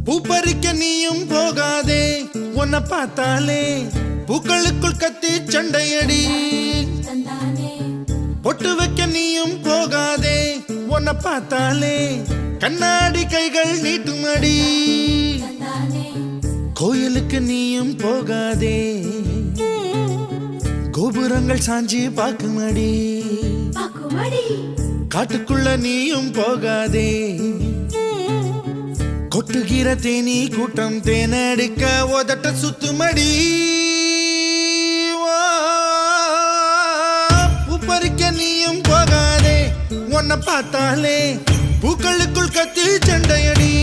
பூப்பறிக்க நீயும் போகாதே, உன்னை பார்த்தாலே பூக்களுக்குள் கத்தி சண்டையடி. பொட்டு வைக்க நீயும் போகாதே, உன்னை பார்த்தாலே கண்ணாடி கைகள் நீட்டுமடி. கோயிலுக்கு நீயும் போகாதே, கோபுரங்கள் சாஞ்சி பாக்குமடி. காட்டுக்குள்ள நீயும் போகாதே, கொட்டுகிற தேனி கூட்டம் தேனடிக்க உதட்ட சுத்துமடி. பூப்பறிக்க நீயும் போகாதே, உன்னை பார்த்தாலே பூக்களுக்குள் கத்தி சண்டையடி.